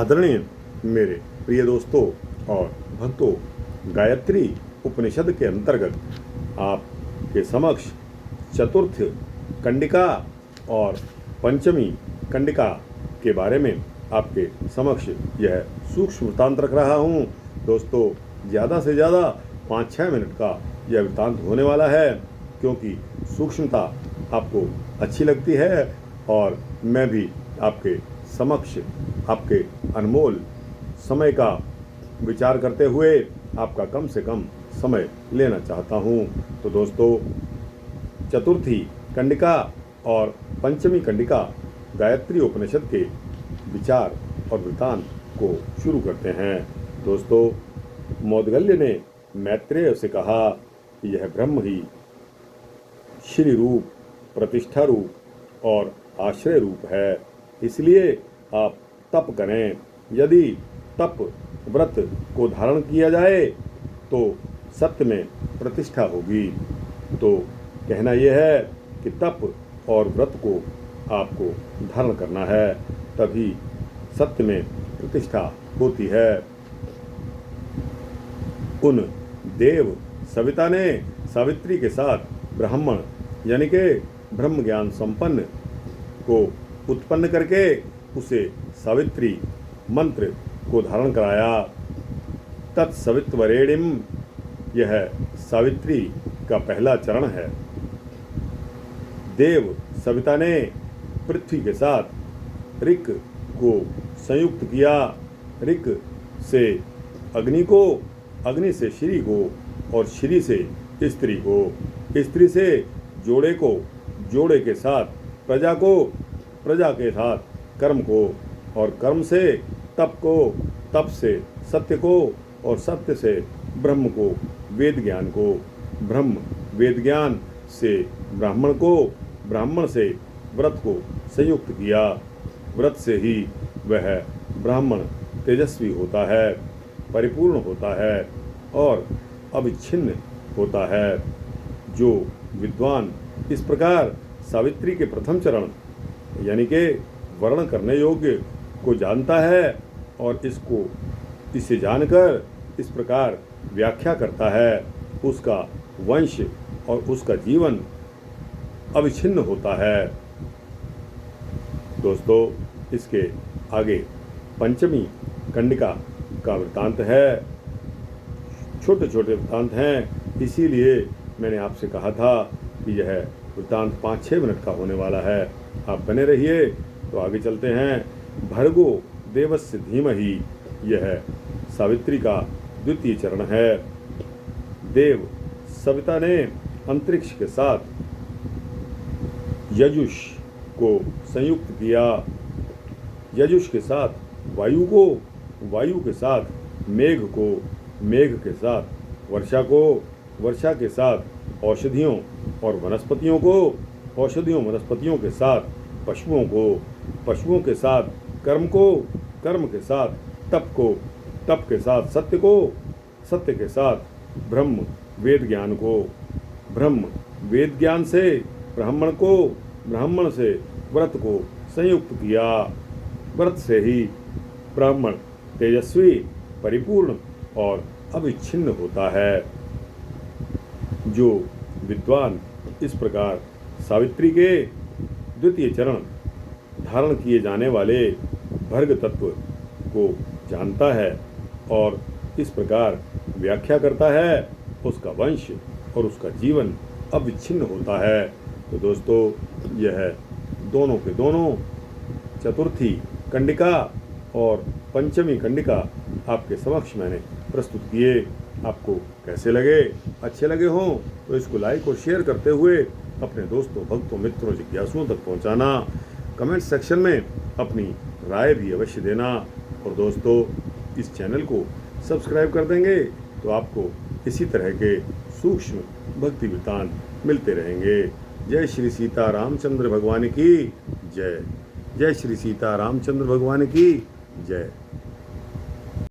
आदरणीय मेरे प्रिय दोस्तों और भक्तों, गायत्री उपनिषद के अंतर्गत आपके समक्ष चतुर्थ कंडिका और पंचमी कंडिका के बारे में आपके समक्ष यह सूक्ष्म वृत्तांत रख रहा हूँ। दोस्तों, ज़्यादा से ज़्यादा 5-6 मिनट का यह वृत्तांत होने वाला है, क्योंकि सूक्ष्मता आपको अच्छी लगती है और मैं भी आपके समक्ष आपके अनमोल समय का विचार करते हुए आपका कम से कम समय लेना चाहता हूँ। तो दोस्तों, चतुर्थी कंडिका और पंचमी कंडिका गायत्री उपनिषद के विचार और वृत्तांत को शुरू करते हैं। दोस्तों, मौदगल्य ने मैत्रेय से कहा कि यह ब्रह्म ही श्री रूप, प्रतिष्ठा रूप और आश्रय रूप है, इसलिए आप तप करें। यदि तप व्रत को धारण किया जाए तो सत्य में प्रतिष्ठा होगी। तो कहना यह है कि तप और व्रत को आपको धारण करना है, तभी सत्य में प्रतिष्ठा होती है। उन देव सविता ने सावित्री के साथ ब्राह्मण यानी कि ब्रह्म ज्ञान संपन्न को उत्पन्न करके उसे सावित्री मंत्र को धारण कराया। तत्सवित्वरेणिम, यह सावित्री का पहला चरण है। देव सविता ने पृथ्वी के साथ ऋक को संयुक्त किया। ऋक से अग्नि को, अग्नि से श्री को और श्री से स्त्री को, स्त्री से जोड़े को, जोड़े के साथ प्रजा को, प्रजा के साथ कर्म को और कर्म से तप को, तप से सत्य को और सत्य से ब्रह्म को, वेद ज्ञान को, ब्रह्म वेद ज्ञान से ब्राह्मण को, ब्राह्मण से व्रत को संयुक्त किया। व्रत से ही वह ब्राह्मण तेजस्वी होता है, परिपूर्ण होता है और अविच्छिन्न होता है। जो विद्वान इस प्रकार सावित्री के प्रथम चरण यानी कि वर्ण करने योग्य को जानता है और इसे जानकर इस प्रकार व्याख्या करता है, उसका वंश और उसका जीवन अविच्छिन्न होता है। दोस्तों, इसके आगे पंचमी कंडिका का वृत्तांत है। छोटे छोटे वृत्तांत हैं, इसीलिए मैंने आपसे कहा था कि यह वृत्तांत 5-6 मिनट का होने वाला है। आप बने रहिए। तो आगे चलते हैं। भर्गो देवस्य धीमहि, यह सावित्री का द्वितीय चरण है। देव सविता ने अंतरिक्ष के साथ यजुष को संयुक्त किया। यजुष के साथ वायु को, वायु के साथ मेघ को, मेघ के साथ वर्षा को, वर्षा के साथ औषधियों और वनस्पतियों को, औषधियों वनस्पतियों के साथ पशुओं को, पशुओं के साथ कर्म को, कर्म के साथ तप को, तप के साथ सत्य को, सत्य के साथ ब्रह्म वेद ज्ञान को, ब्रह्म वेद ज्ञान से ब्राह्मण को, ब्राह्मण से व्रत को संयुक्त किया। व्रत से ही ब्राह्मण तेजस्वी, परिपूर्ण और अविच्छिन्न होता है। जो विद्वान इस प्रकार सावित्री के द्वितीय चरण धारण किए जाने वाले भर्ग तत्व को जानता है और इस प्रकार व्याख्या करता है, उसका वंश और उसका जीवन अविच्छिन्न होता है। तो दोस्तों, यह दोनों के दोनों चतुर्थी कंडिका और पंचमी कंडिका आपके समक्ष मैंने प्रस्तुत किए। आपको कैसे लगे? अच्छे लगे हों तो इसको लाइक और शेयर करते हुए अपने दोस्तों, भक्तों, मित्रों, जिज्ञासुओं तक पहुंचाना। कमेंट सेक्शन में अपनी राय भी अवश्य देना। और दोस्तों, इस चैनल को सब्सक्राइब कर देंगे तो आपको इसी तरह के सूक्ष्म भक्ति वृत्तांत मिलते रहेंगे। जय श्री सीता रामचंद्र भगवान की जय। जय श्री सीता रामचंद्र भगवान की जय।